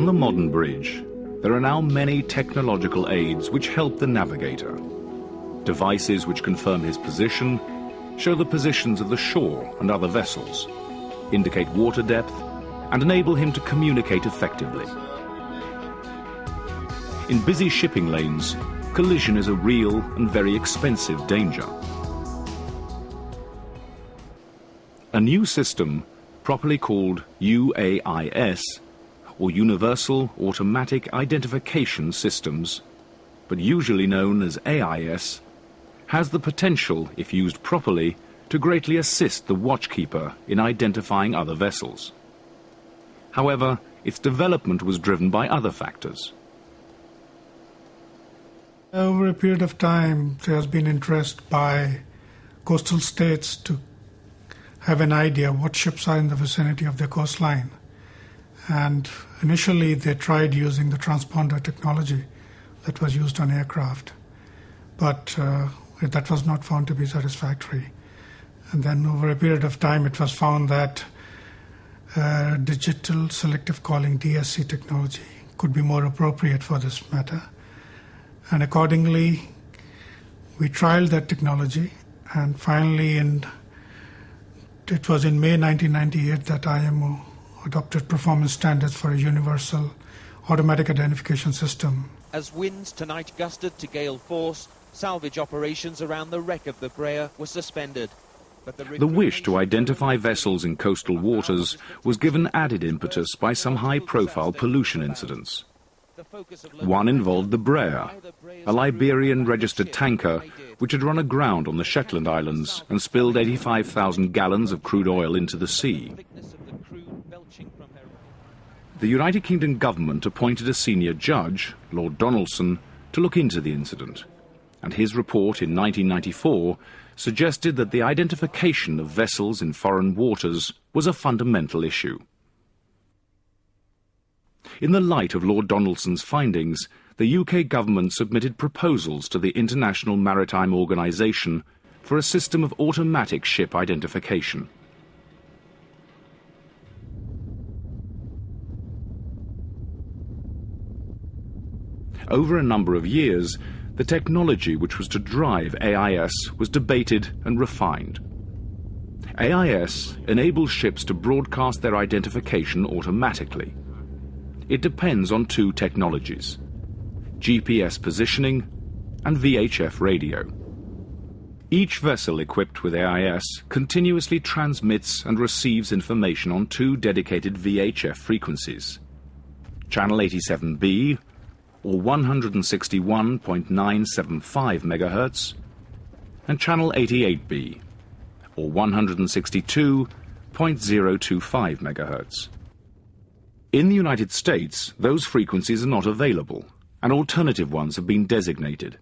On the modern bridge, there are now many technological aids which help the navigator. Devices which confirm his position, show the positions of the shore and other vessels, indicate water depth, and enable him to communicate effectively. In busy shipping lanes, collision is a real and very expensive danger. A new system, properly called UAIS, or Universal Automatic Identification Systems, but usually known as AIS, has the potential, if used properly, to greatly assist the watchkeeper in identifying other vessels. However, its development was driven by other factors. Over a period of time, there has been interest by coastal states to have an idea what ships are in the vicinity of their coastline. And initially, they tried using the transponder technology that was used on aircraft, but that was not found to be satisfactory. And then over a period of time, it was found that digital selective calling DSC technology could be more appropriate for this matter. And accordingly, we trialed that technology, and finally it was in May 1998 that IMO adopted performance standards for a universal automatic identification system. As winds tonight gusted to gale force, salvage operations around the wreck of the Brea were suspended. But the wish to identify vessels in coastal waters was given added impetus by some high-profile pollution incidents. One involved the Brea, a Liberian-registered tanker which had run aground on the Shetland Islands and spilled 85,000 gallons of crude oil into the sea. The United Kingdom government appointed a senior judge, Lord Donaldson, to look into the incident, and his report in 1994 suggested that the identification of vessels in foreign waters was a fundamental issue. In the light of Lord Donaldson's findings, the UK government submitted proposals to the International Maritime Organization for a system of automatic ship identification. Over a number of years, the technology which was to drive AIS was debated and refined. AIS enables ships to broadcast their identification automatically. It depends on two technologies: GPS positioning and VHF radio. Each vessel equipped with AIS continuously transmits and receives information on two dedicated VHF frequencies: channel 87B, or 161.975 MHz, and channel 88B, or 162.025 MHz. In the United States, those frequencies are not available, and alternative ones have been designated.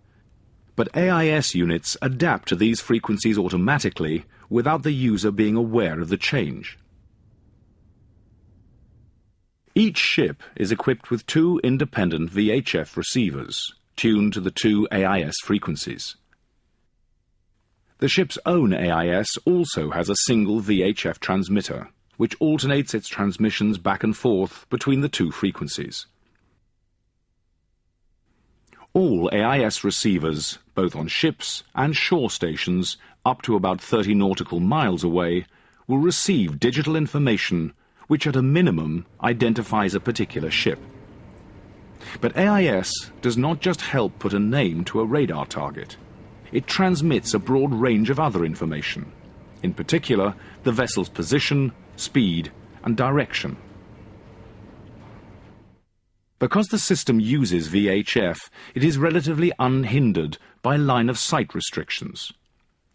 But AIS units adapt to these frequencies automatically without the user being aware of the change. Each ship is equipped with two independent VHF receivers, tuned to the two AIS frequencies. The ship's own AIS also has a single VHF transmitter, which alternates its transmissions back and forth between the two frequencies. All AIS receivers, both on ships and shore stations up to about 30 nautical miles away, will receive digital information which at a minimum identifies a particular ship. But AIS does not just help put a name to a radar target. It transmits a broad range of other information, in particular the vessel's position, speed, and direction. Because the system uses VHF, it is relatively unhindered by line-of-sight restrictions.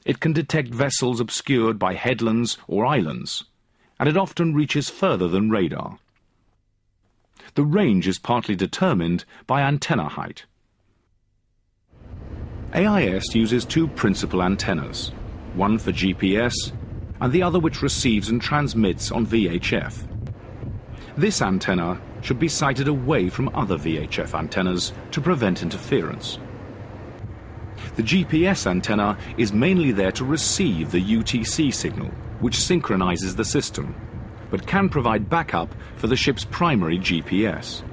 It can detect vessels obscured by headlands or islands, and it often reaches further than radar. The range is partly determined by antenna height. AIS uses two principal antennas, one for GPS and the other which receives and transmits on VHF. This antenna should be sighted away from other VHF antennas to prevent interference. The GPS antenna is mainly there to receive the UTC signal, which synchronizes the system, but can provide backup for the ship's primary GPS.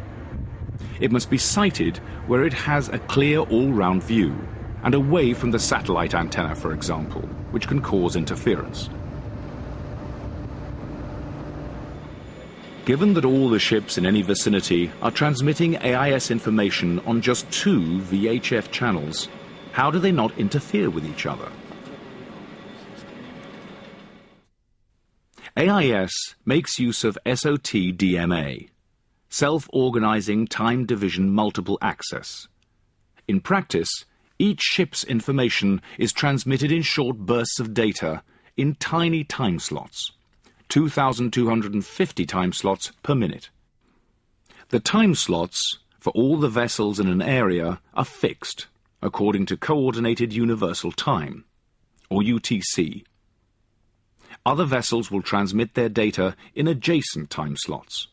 It must be sighted where it has a clear all-round view, and away from the satellite antenna, for example, which can cause interference. Given that all the ships in any vicinity are transmitting AIS information on just 2 VHF channels, how do they not interfere with each other? AIS makes use of SOT-DMA, Self-Organizing Time Division Multiple Access. In practice, each ship's information is transmitted in short bursts of data in tiny time slots, 2,250 time slots per minute. The time slots for all the vessels in an area are fixed according to Coordinated Universal Time, or UTC. Other vessels will transmit their data in adjacent time slots.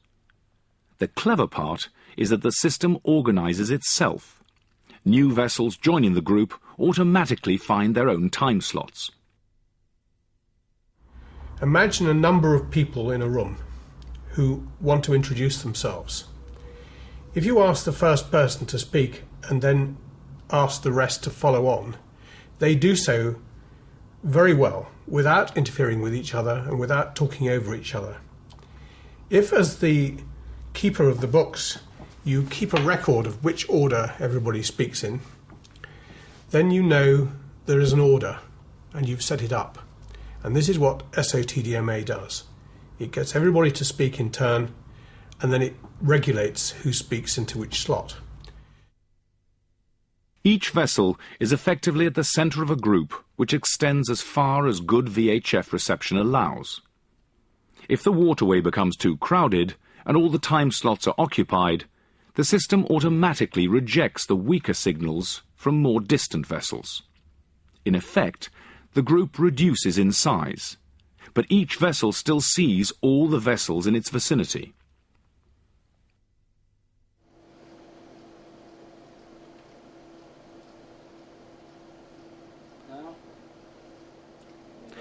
The clever part is that the system organizes itself. New vessels joining the group automatically find their own time slots. Imagine a number of people in a room who want to introduce themselves. If you ask the first person to speak and then ask the rest to follow on, they do so very well, without interfering with each other and without talking over each other. If, as the keeper of the books, you keep a record of which order everybody speaks in, then you know there is an order and you've set it up. And this is what SOT-DMA does. It gets everybody to speak in turn, and then it regulates who speaks into which slot. Each vessel is effectively at the center of a group which extends as far as good VHF reception allows. If the waterway becomes too crowded and all the time slots are occupied, the system automatically rejects the weaker signals from more distant vessels. In effect, the group reduces in size, but each vessel still sees all the vessels in its vicinity.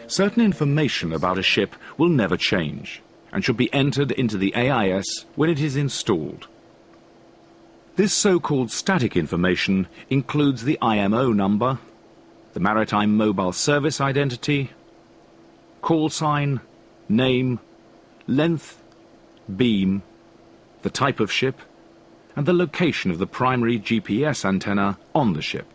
Certain information about a ship will never change and should be entered into the AIS when it is installed. This so-called static information includes the IMO number, the Maritime Mobile Service Identity, call sign, name, length, beam, the type of ship, and the location of the primary GPS antenna on the ship.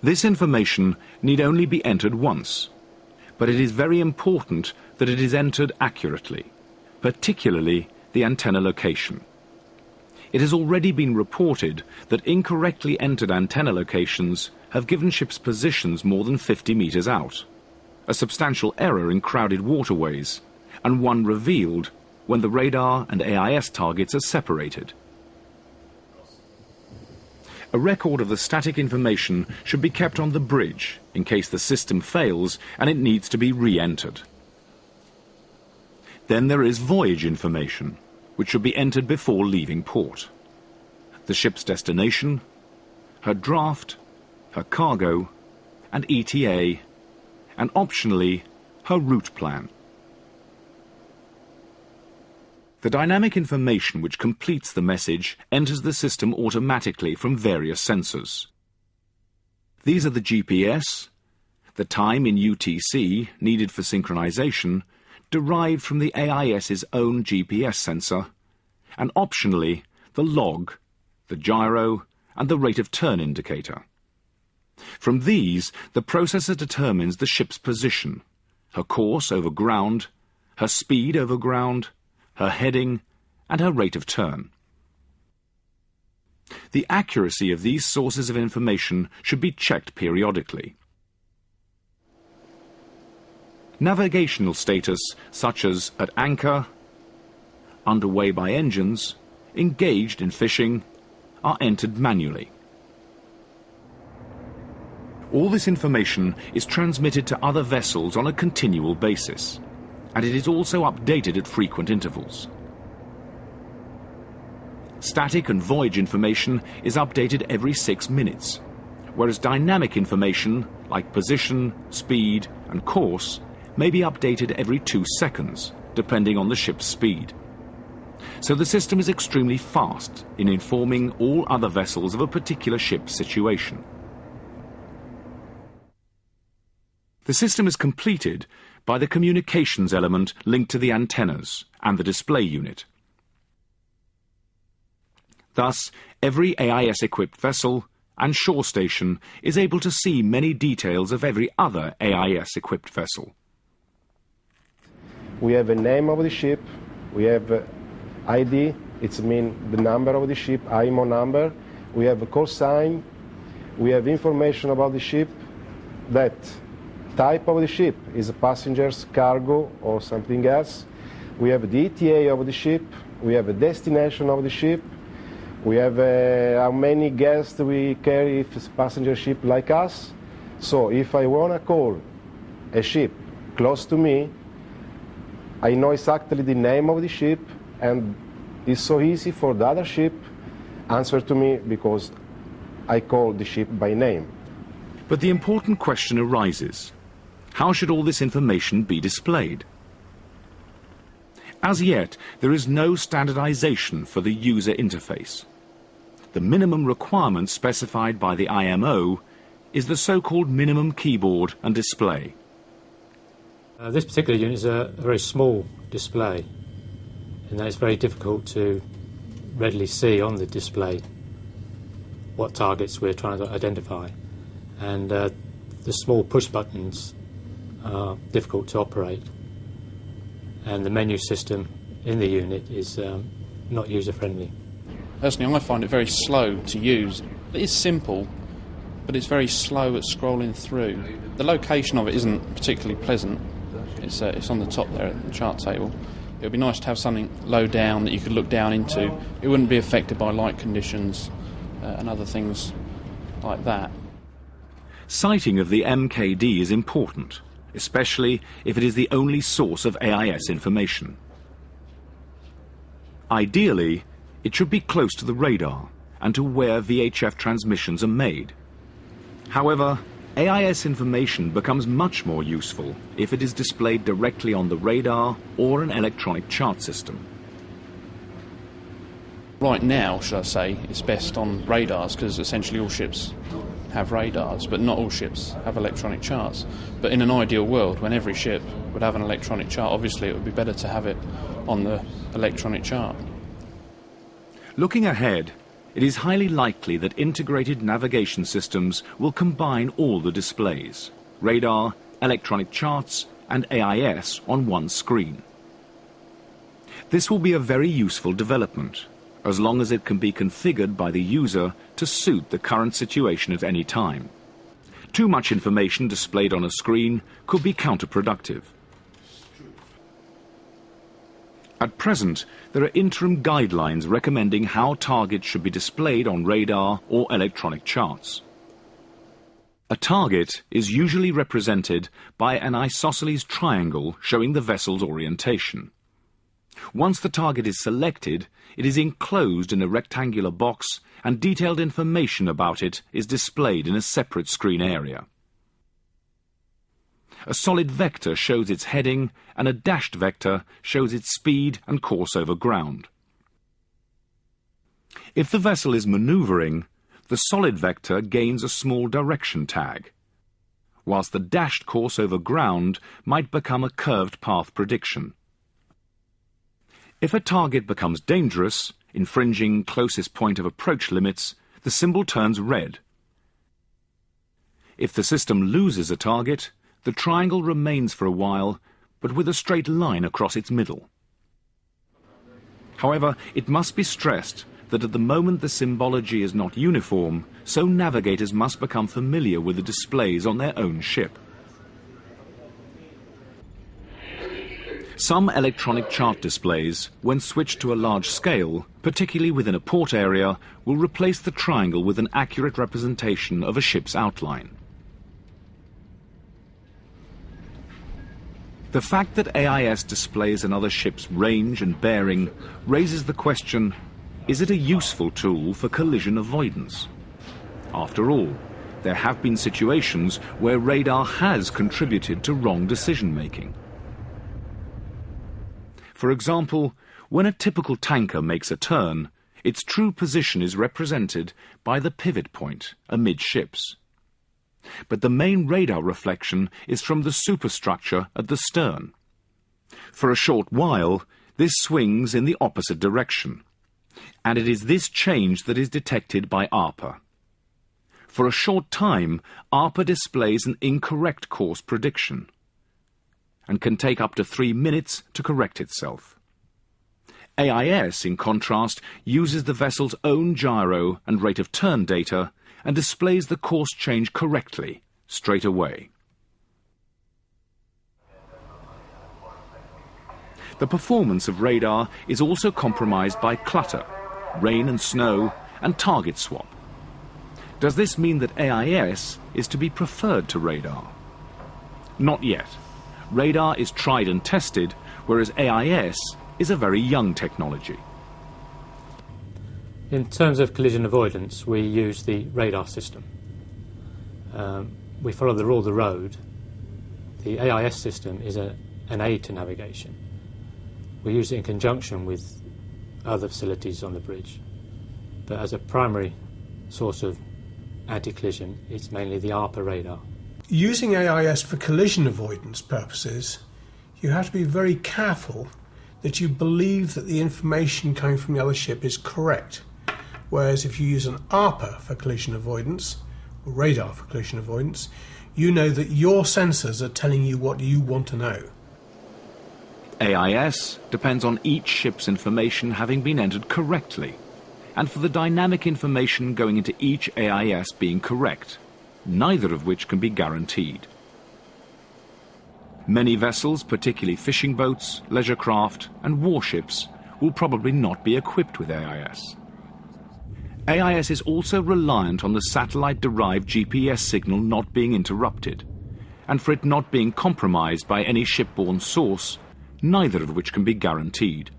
This information need only be entered once, but it is very important that it is entered accurately, particularly the antenna location. It has already been reported that incorrectly entered antenna locations have given ships positions more than 50 meters out, a substantial error in crowded waterways, and one revealed when the radar and AIS targets are separated. A record of the static information should be kept on the bridge in case the system fails and it needs to be re-entered. Then there is voyage information, which should be entered before leaving port. The ship's destination, her draft, her cargo, and ETA, and optionally, her route plan. The dynamic information which completes the message enters the system automatically from various sensors. These are the GPS, the time in UTC needed for synchronization, derived from the AIS's own GPS sensor, and optionally the log, the gyro, and the rate of turn indicator. From these, the processor determines the ship's position, her course over ground, her speed over ground, her heading, and her rate of turn. The accuracy of these sources of information should be checked periodically. Navigational status, such as at anchor, underway by engines, engaged in fishing, are entered manually. All this information is transmitted to other vessels on a continual basis, and it is also updated at frequent intervals. Static and voyage information is updated every 6 minutes, whereas dynamic information, like position, speed, and course, may be updated every 2 seconds, depending on the ship's speed. so the system is extremely fast in informing all other vessels of a particular ship's situation. The system is completed by the communications element linked to the antennas and the display unit. Thus, every AIS-equipped vessel and shore station is able to see many details of every other AIS-equipped vessel. We have a name of the ship, we have ID, it means the number of the ship, IMO number, we have a call sign, we have information about the ship, that type of the ship is passengers, cargo or something else. We have the ETA of the ship, we have a destination of the ship, we have how many guests we carry if it's a passenger ship like us. So if I want to call a ship close to me, I know exactly the name of the ship, and it's so easy for the other ship answer to me because I call the ship by name. But the important question arises: how should all this information be displayed? As yet, there is no standardization for the user interface. The minimum requirement specified by the IMO is the so-called minimum keyboard and display. This particular unit is a very small display, and that it's very difficult to readily see on the display what targets we're trying to identify. And the small push buttons are difficult to operate, and the menu system in the unit is not user-friendly. Personally, I find it very slow to use. It is simple, but it's very slow at scrolling through. The location of it isn't particularly pleasant. It's on the top there at the chart table. It would be nice to have something low down that you could look down into. It wouldn't be affected by light conditions and other things like that. Sighting of the MKD is important, especially if it is the only source of AIS information. Ideally, it should be close to the radar and to where VHF transmissions are made. However, AIS information becomes much more useful if it is displayed directly on the radar or an electronic chart system. Right now, should I say, it's best on radars because essentially all ships have radars, but not all ships have electronic charts. But in an ideal world, when every ship would have an electronic chart, obviously it would be better to have it on the electronic chart. Looking ahead, it is highly likely that integrated navigation systems will combine all the displays, radar, electronic charts and AIS on one screen. This will be a very useful development, as long as it can be configured by the user to suit the current situation at any time. Too much information displayed on a screen could be counterproductive. At present, there are interim guidelines recommending how targets should be displayed on radar or electronic charts. A target is usually represented by an isosceles triangle showing the vessel's orientation. Once the target is selected, it is enclosed in a rectangular box and detailed information about it is displayed in a separate screen area. A solid vector shows its heading and a dashed vector shows its speed and course over ground. If the vessel is maneuvering, the solid vector gains a small direction tag, whilst the dashed course over ground might become a curved path prediction. If a target becomes dangerous, infringing closest point of approach limits, the symbol turns red. If the system loses a target, the triangle remains for a while, but with a straight line across its middle. However, it must be stressed that at the moment the symbology is not uniform, so navigators must become familiar with the displays on their own ship. Some electronic chart displays, when switched to a large scale, particularly within a port area, will replace the triangle with an accurate representation of a ship's outline. The fact that AIS displays another ship's range and bearing raises the question, is it a useful tool for collision avoidance? After all, there have been situations where radar has contributed to wrong decision-making. For example, When a typical tanker makes a turn, its true position is represented by the pivot point amidships. But the main radar reflection is from the superstructure at the stern. For a short while, this swings in the opposite direction, and it is this change that is detected by ARPA. For a short time, ARPA displays an incorrect course prediction and can take up to 3 minutes to correct itself. AIS, in contrast, uses the vessel's own gyro and rate of turn data and displays the course change correctly, straight away. The performance of radar is also compromised by clutter, rain and snow, and target swap. Does this mean that AIS is to be preferred to radar? Not yet. Radar is tried and tested, whereas AIS is a very young technology. In terms of collision avoidance, we use the radar system. We follow the rule of the road. The AIS system is an aid to navigation. We use it in conjunction with other facilities on the bridge. But as a primary source of anti-collision, it's mainly the ARPA radar. Using AIS for collision avoidance purposes, you have to be very careful that you believe that the information coming from the other ship is correct. Whereas if you use an ARPA for collision avoidance, or radar for collision avoidance, you know that your sensors are telling you what you want to know. AIS depends on each ship's information having been entered correctly, and for the dynamic information going into each AIS being correct, neither of which can be guaranteed. Many vessels, particularly fishing boats, leisure craft and warships, will probably not be equipped with AIS. AIS is also reliant on the satellite-derived GPS signal not being interrupted, and for it not being compromised by any shipborne source, neither of which can be guaranteed.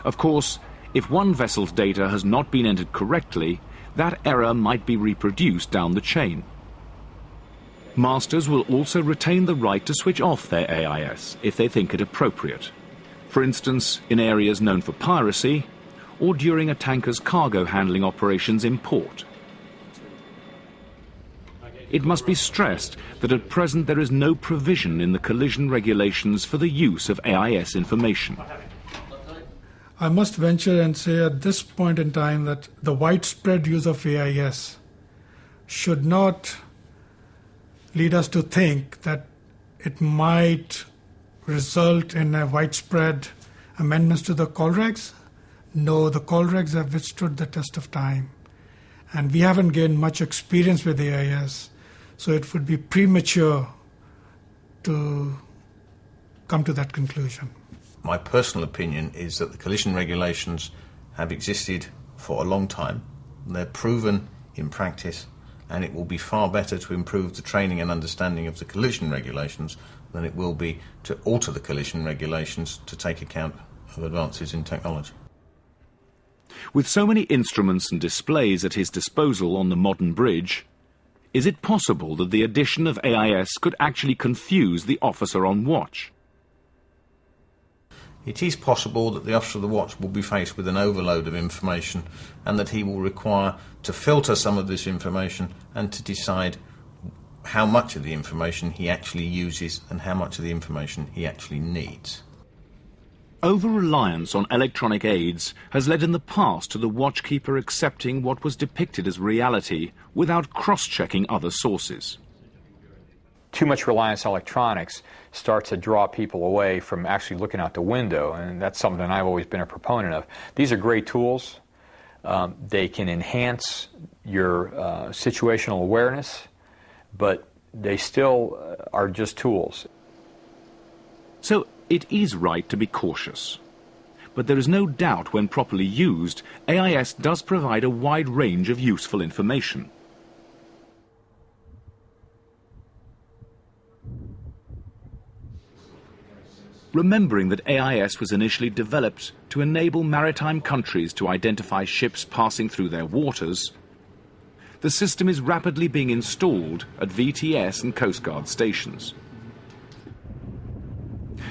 Of course, if one vessel's data has not been entered correctly, that error might be reproduced down the chain. Masters will also retain the right to switch off their AIS if they think it appropriate, for instance in areas known for piracy or during a tanker's cargo handling operations in port. It must be stressed that at present there is no provision in the collision regulations for the use of AIS information. I must venture and say at this point in time that the widespread use of AIS should not lead us to think that it might result in a widespread amendments to the call regs. No, the call regs have withstood the test of time, and we haven't gained much experience with AIS, so it would be premature to come to that conclusion. My personal opinion is that the collision regulations have existed for a long time. They're proven in practice, and it will be far better to improve the training and understanding of the collision regulations than it will be to alter the collision regulations to take account of advances in technology. With so many instruments and displays at his disposal on the modern bridge, is it possible that the addition of AIS could actually confuse the officer on watch? It is possible that the officer of the watch will be faced with an overload of information and that he will require to filter some of this information and to decide how much of the information he actually uses and how much of the information he actually needs. Over-reliance on electronic aids has led in the past to the watchkeeper accepting what was depicted as reality without cross-checking other sources. Too much reliance on electronics starts to draw people away from actually looking out the window, and that's something I've always been a proponent of. These are great tools. They can enhance your situational awareness, but they still are just tools. So it is right to be cautious. But there is no doubt when properly used, AIS does provide a wide range of useful information. Remembering that AIS was initially developed to enable maritime countries to identify ships passing through their waters, the system is rapidly being installed at VTS and Coast Guard stations.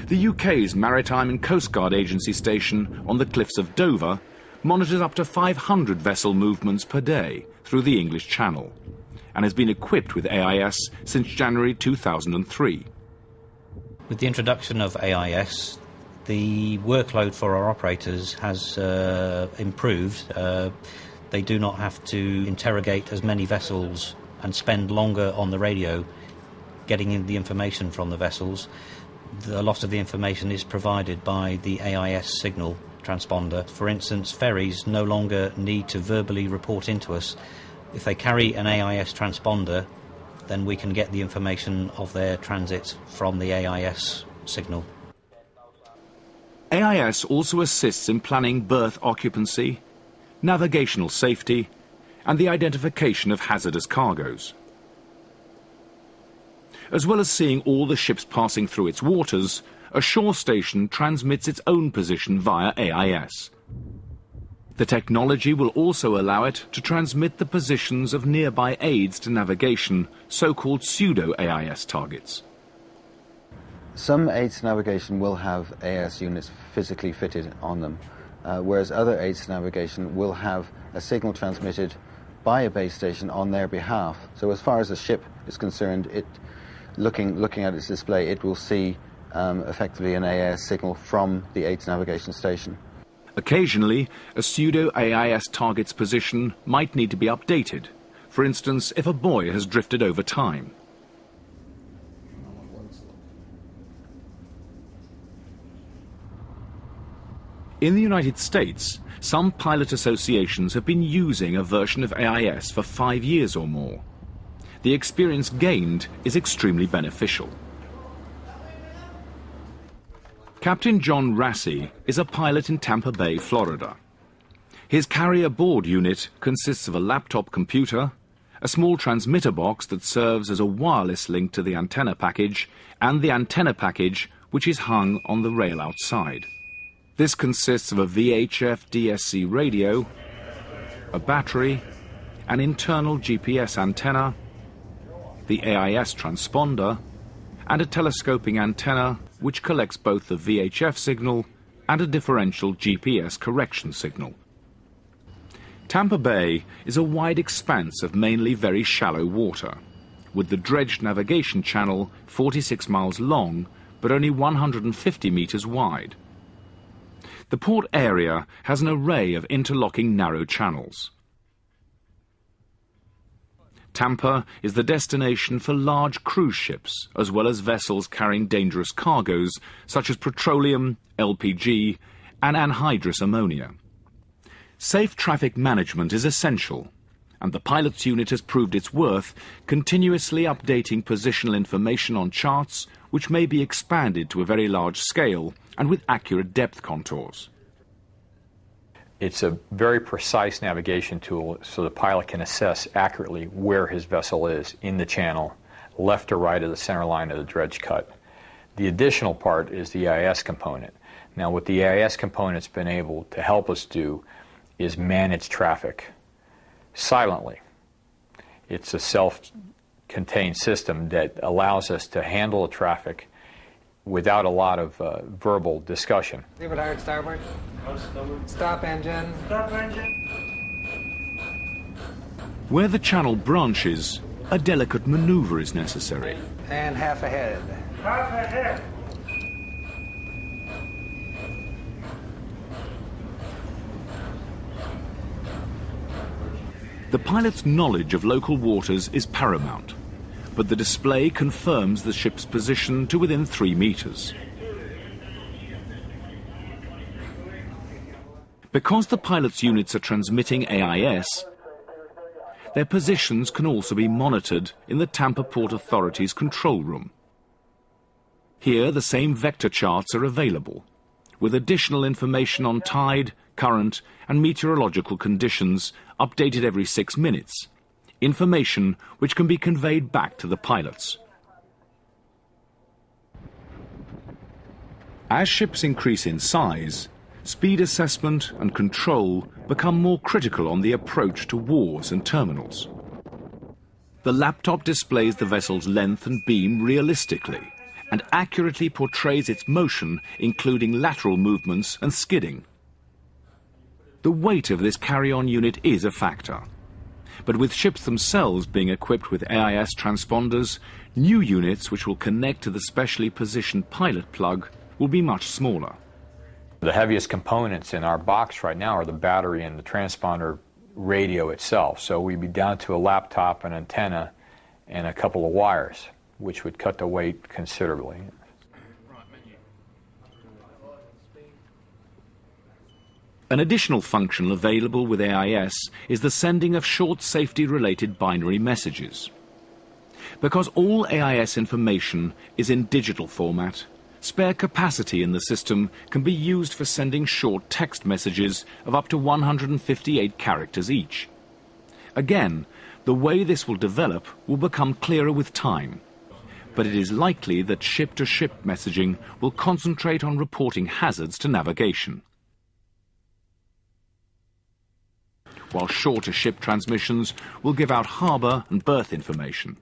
The UK's Maritime and Coast Guard Agency station on the cliffs of Dover monitors up to 500 vessel movements per day through the English Channel and has been equipped with AIS since January 2003. With the introduction of AIS, the workload for our operators has improved. They do not have to interrogate as many vessels and spend longer on the radio getting in the information from the vessels. A lot of the information is provided by the AIS signal transponder. For instance, ferries no longer need to verbally report into us. If they carry an AIS transponder, then we can get the information of their transit from the AIS signal. AIS also assists in planning berth occupancy, navigational safety, and the identification of hazardous cargoes. As well as seeing all the ships passing through its waters, a shore station transmits its own position via AIS. The technology will also allow it to transmit the positions of nearby aids to navigation, so-called pseudo-AIS targets. Some aids to navigation will have AIS units physically fitted on them, whereas other aids to navigation will have a signal transmitted by a base station on their behalf. So as far as the ship is concerned, looking at its display, it will see effectively an AIS signal from the aids navigation station. Occasionally, a pseudo-AIS target's position might need to be updated, for instance, if a buoy has drifted over time. In the United States, some pilot associations have been using a version of AIS for 5 years or more. The experience gained is extremely beneficial. Captain John Rassi is a pilot in Tampa Bay, Florida. His carrier board unit consists of a laptop computer, a small transmitter box that serves as a wireless link to the antenna package, and the antenna package which is hung on the rail outside. This consists of a VHF DSC radio, a battery, an internal GPS antenna, the AIS transponder, and a telescoping antenna which collects both the VHF signal and a differential GPS correction signal. Tampa Bay is a wide expanse of mainly very shallow water, with the dredged navigation channel 46 miles long but only 150 meters wide. The port area has an array of interlocking narrow channels. Tampa is the destination for large cruise ships, as well as vessels carrying dangerous cargoes such as petroleum, LPG, and anhydrous ammonia. Safe traffic management is essential, and the pilot's unit has proved its worth, continuously updating positional information on charts which may be expanded to a very large scale and with accurate depth contours. It's a very precise navigation tool so the pilot can assess accurately where his vessel is in the channel, left or right of the center line of the dredge cut. The additional part is the AIS component. Now what the AIS component's been able to help us do is manage traffic silently. It's a self-contained system that allows us to handle the traffic without a lot of verbal discussion. Leave it hard starboard. Stop engine. Stop engine. Where the channel branches, a delicate maneuver is necessary. And half ahead. Half ahead. The pilot's knowledge of local waters is paramount, but the display confirms the ship's position to within 3 meters. Because the pilot's units are transmitting AIS, their positions can also be monitored in the Tampa Port Authority's control room. Here, the same vector charts are available, with additional information on tide, current, and meteorological conditions updated every 6 minutes, information which can be conveyed back to the pilots. As ships increase in size, speed assessment and control become more critical on the approach to wharves and terminals. The laptop displays the vessel's length and beam realistically and accurately portrays its motion, including lateral movements and skidding. The weight of this carry-on unit is a factor. But with ships themselves being equipped with AIS transponders, new units which will connect to the specially positioned pilot plug will be much smaller. The heaviest components in our box right now are the battery and the transponder radio itself. So we'd be down to a laptop, an antenna, and a couple of wires, which would cut the weight considerably. An additional function available with AIS is the sending of short safety-related binary messages. Because all AIS information is in digital format, spare capacity in the system can be used for sending short text messages of up to 158 characters each. Again, the way this will develop will become clearer with time, but it is likely that ship-to-ship messaging will concentrate on reporting hazards to navigation, while shorter-ship transmissions will give out harbour and berth information.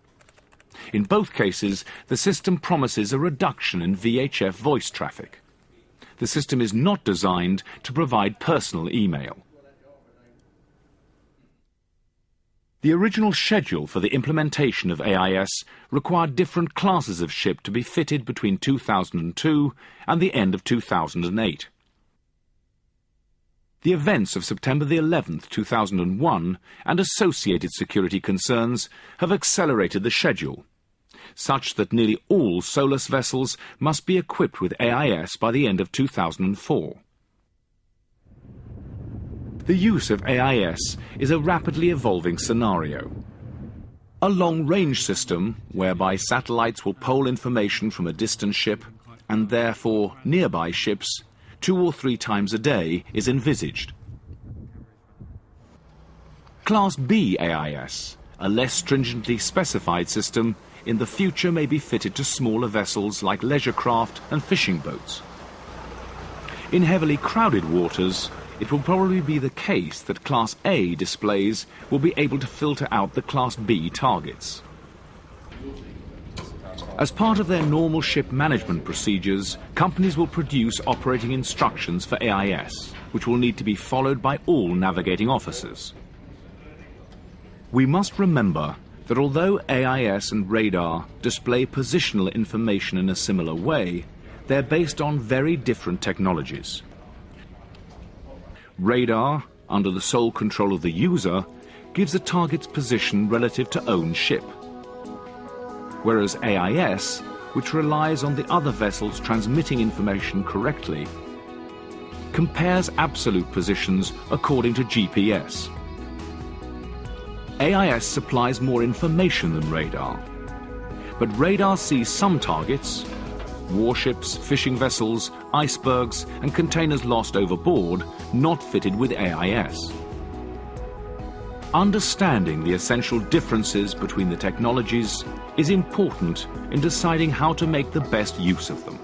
In both cases, the system promises a reduction in VHF voice traffic. The system is not designed to provide personal email. The original schedule for the implementation of AIS required different classes of ship to be fitted between 2002 and the end of 2008. The events of September the 11th, 2001 and associated security concerns have accelerated the schedule, such that nearly all Solus vessels must be equipped with AIS by the end of 2004. The use of AIS is a rapidly evolving scenario. A long-range system, whereby satellites will poll information from a distant ship, and therefore nearby ships, 2 or 3 times a day, is envisaged. Class B AIS, a less stringently specified system, in the future may be fitted to smaller vessels like leisure craft and fishing boats. In heavily crowded waters, it will probably be the case that Class A displays will be able to filter out the Class B targets. As part of their normal ship management procedures, companies will produce operating instructions for AIS, which will need to be followed by all navigating officers. We must remember that although AIS and radar display positional information in a similar way, they're based on very different technologies. Radar, under the sole control of the user, gives a target's position relative to own ship, whereas AIS, which relies on the other vessels transmitting information correctly, compares absolute positions according to GPS. AIS supplies more information than radar, but radar sees some targets, warships, fishing vessels, icebergs and containers lost overboard, not fitted with AIS. Understanding the essential differences between the technologies is important in deciding how to make the best use of them.